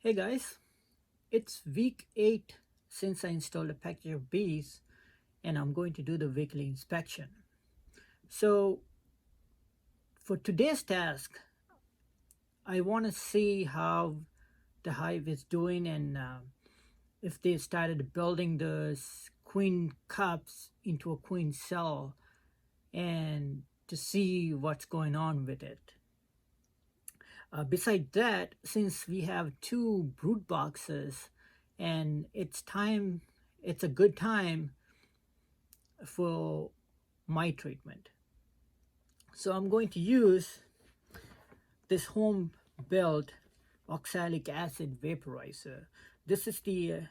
Hey guys, it's week 8 since I installed a package of bees and I'm going to do the weekly inspection. So for today's task, I want to see how the hive is doing and if they started building the queen cups into a queen cell and to see what's going on with it. Besides that, since we have 2 brood boxes and it's a good time for my treatment. So I'm going to use this home built oxalic acid vaporizer. This is the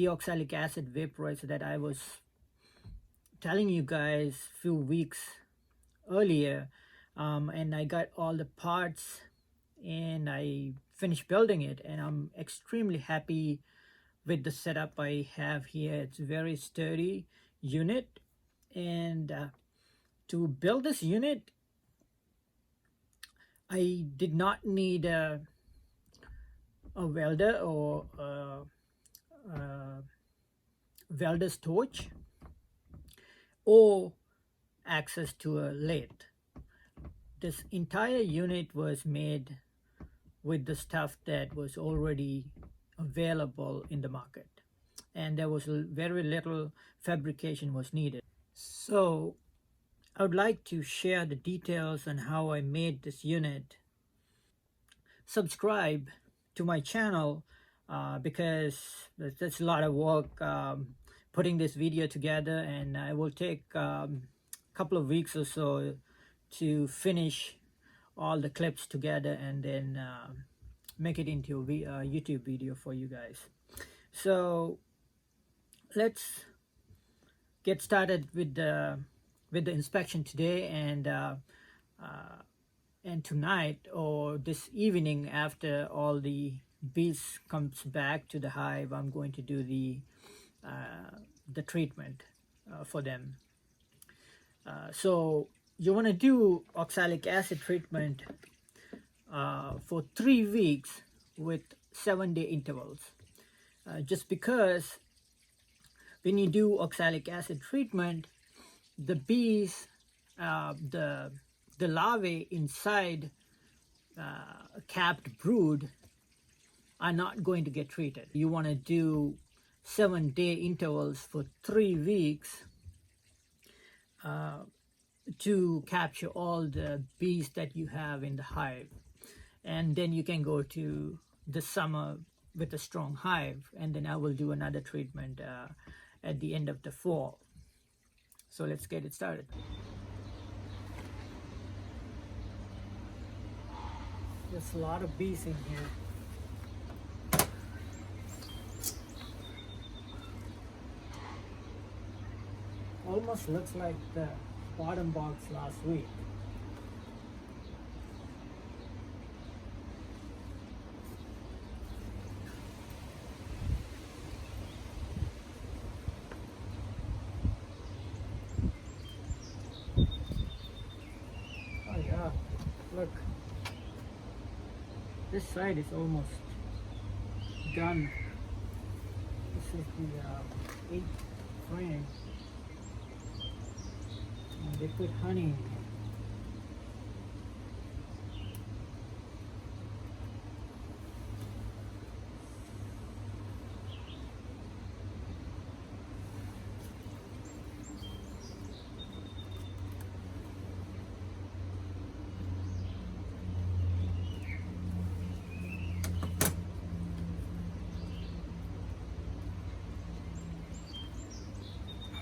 oxalic acid vaporizer that I was telling you guys a few weeks earlier, and I got all the parts and I finished building it, and I'm extremely happy with the setup I have here. It's a very sturdy unit, and to build this unit I did not need a welder or a welder's torch or access to a lathe. This entire unit was made with the stuff that was already available in the market, and there was very little fabrication was needed. So I would like to share the details on how I made this unit. Subscribe to my channel because that's a lot of work putting this video together, and I will take a couple of weeks or so to finish all the clips together and then make it into a YouTube video for you guys. So let's get started with the inspection today, and tonight or this evening after all the bees comes back to the hive, I'm going to do the treatment for them. So you want to do oxalic acid treatment for 3 weeks with 7-day intervals, just because when you do oxalic acid treatment, the bees, the larvae inside a capped brood are not going to get treated. You want to do 7-day intervals for 3 weeks to capture all the bees that you have in the hive, and then you can go to the summer with a strong hive, and then I will do another treatment at the end of the fall. So let's get it started. There's a lot of bees in here. Almost looks like the bottom box last week. Oh yeah, look. This side is almost done. This is the 8th frame. And they put honey in here.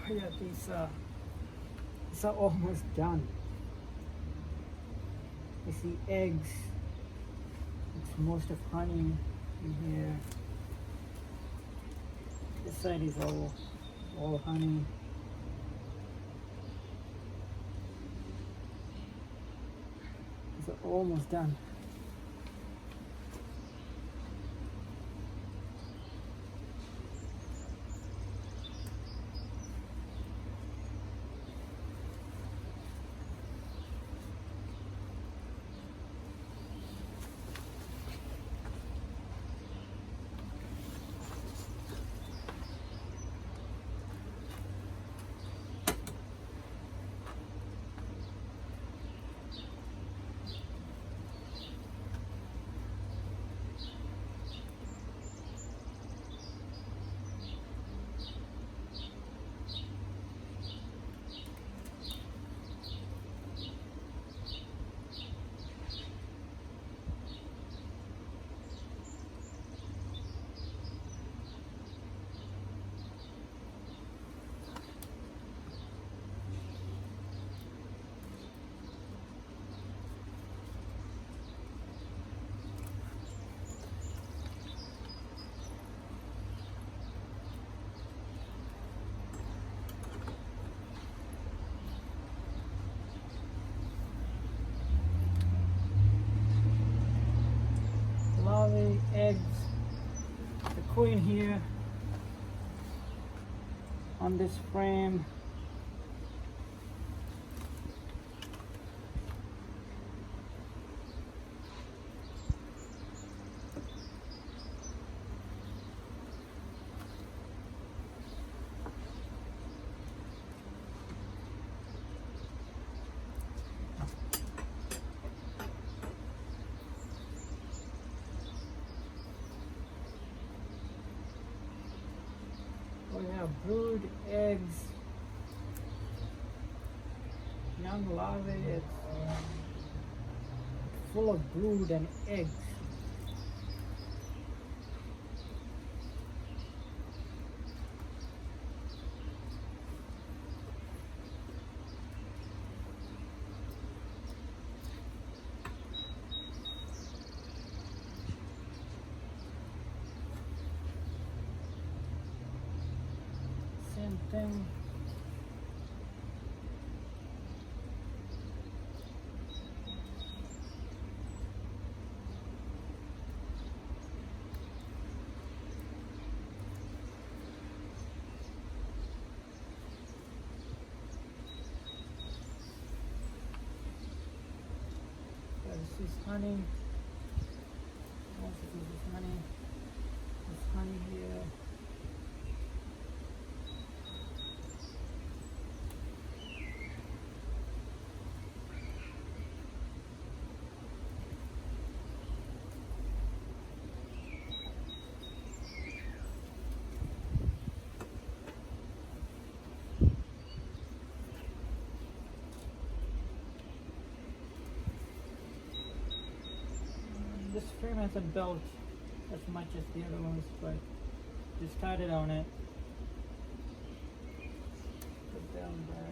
Oh yeah, these are almost done. You see eggs. It's most of honey in here. This side is all honey. It's almost done. queen here on this frame. We have brood eggs, young larvae. It's full of brood and eggs. Same thing. This is honey. Also, this is honey. There's honey here. This frame hasn't built as much as the other ones, but just started on it. Put down back.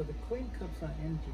So the queen cups are empty.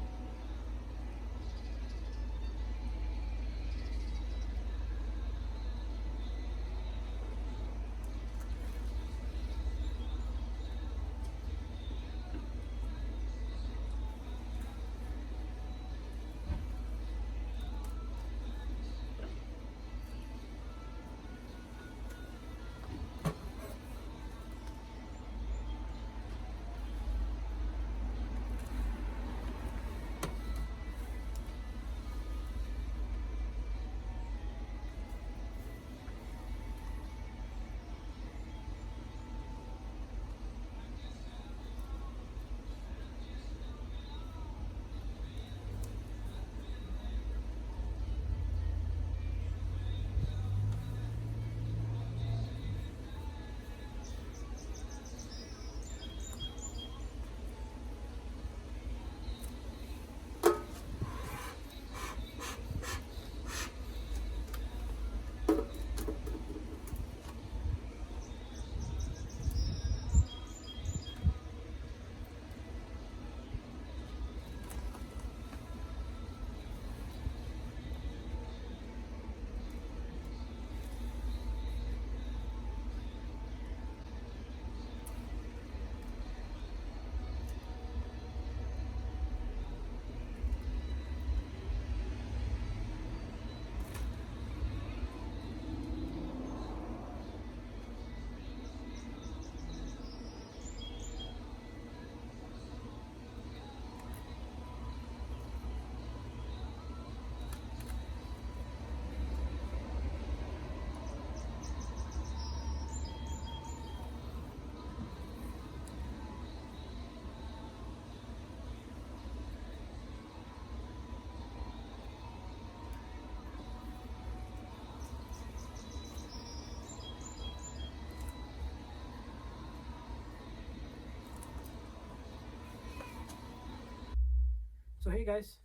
So hey guys,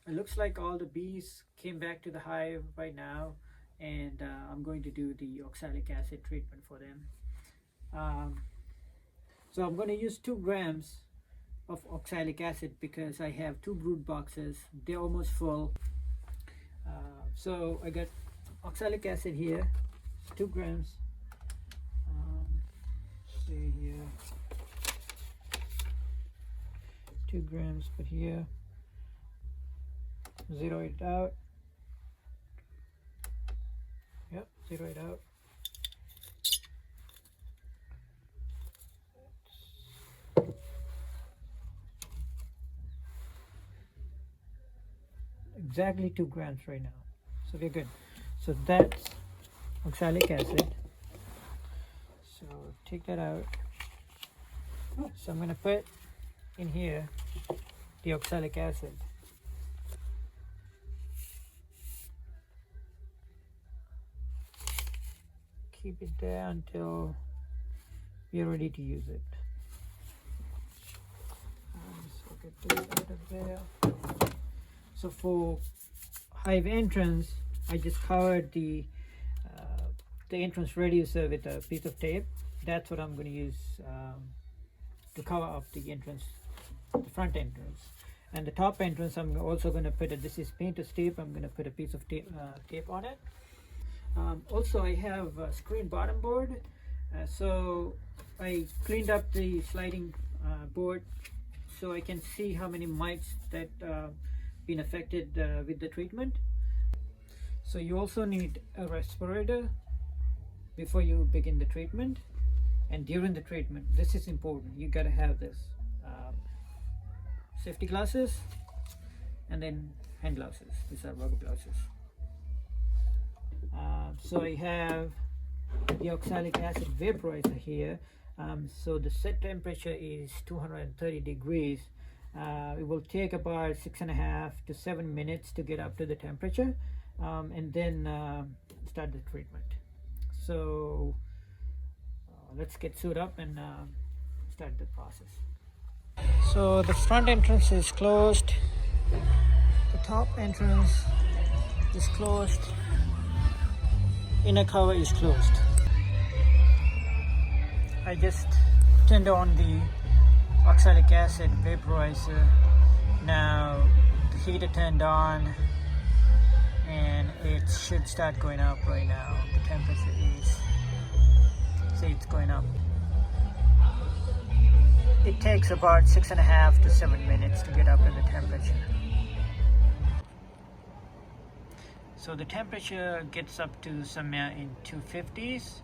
it looks like all the bees came back to the hive right now, and I'm going to do the oxalic acid treatment for them. So I'm going to use 2 grams of oxalic acid because I have 2 brood boxes. They're almost full. So I got oxalic acid here, 2 grams. See here, 2 grams, but here. Zero it out. Yep, zero it out. Exactly 2 grams right now. So we're good. So that's oxalic acid. So take that out. So I'm going to put in here the oxalic acid. Keep it there until we're ready to use it. So get this out of there. So for hive entrance, I just covered the entrance reducer with a piece of tape. That's what I'm going to use to cover up the entrance, the front entrance. And the top entrance, I'm also going to put this is painter's tape. I'm going to put a piece of tape on it. Also, I have a screen bottom board, so I cleaned up the sliding board so I can see how many mites that been affected with the treatment. So you also need a respirator before you begin the treatment, and during the treatment. This is important. You gotta have this safety glasses and then hand glasses. These are rubber glasses. So I have the Oxalic Acid Vaporizer here. So the set temperature is 230 degrees. It will take about 6.5 to 7 minutes to get up to the temperature, and then start the treatment. So let's get suited up and start the process. So the front entrance is closed, the top entrance is closed, inner cover is closed. I just turned on the Oxalic Acid Vaporizer. Now the heater turned on and it should start going up right now. The temperature is, see, it's going up. It takes about 6.5 to 7 minutes to get up in the temperature. So the temperature gets up to somewhere in 250s.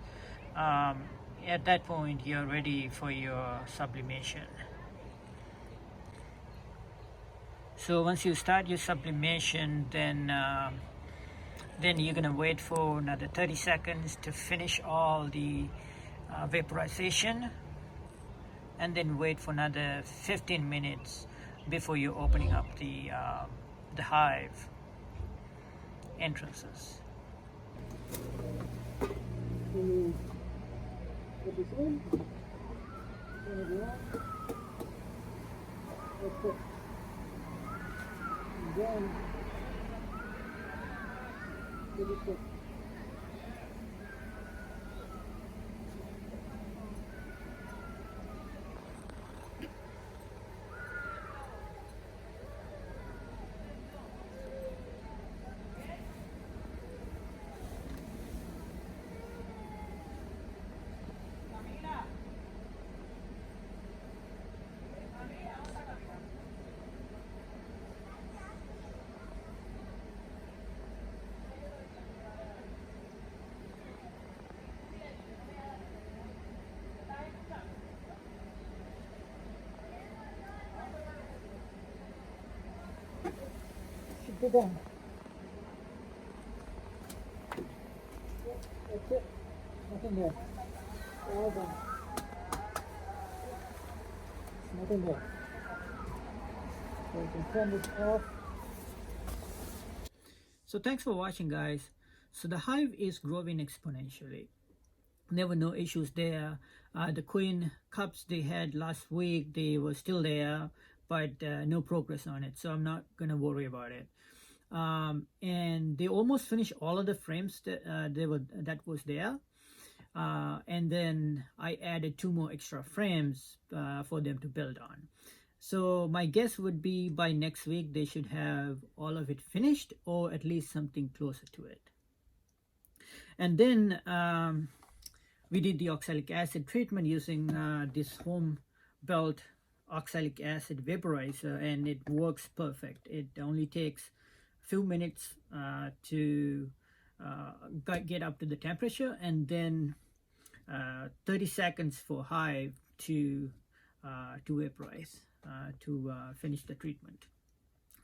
At that point, you're ready for your sublimation. So once you start your sublimation, then you're gonna wait for another 30 seconds to finish all the vaporization, and then wait for another 15 minutes before you're opening up the hive entrances. Put this in, turn it around, okay. And then give it a should be done. That's it. Nothing there. All done. Nothing there. So you can turn this off. So thanks for watching, guys. So the hive is growing exponentially. There were no issues there. The queen cups they had last week, they were still there, but no progress on it. So I'm not gonna worry about it. And they almost finished all of the frames that that was there. And then I added 2 more extra frames for them to build on. So my guess would be by next week they should have all of it finished, or at least something closer to it. And then we did the oxalic acid treatment using this home built oxalic acid vaporizer, and it works perfect. It only takes a few minutes to get up to the temperature, and then 30 seconds for hive to vaporize, to finish the treatment.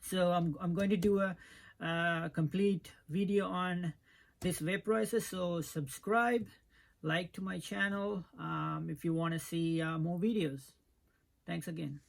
So I'm going to do a complete video on this vaporizer. So subscribe, like to my channel if you want to see more videos. Thanks again.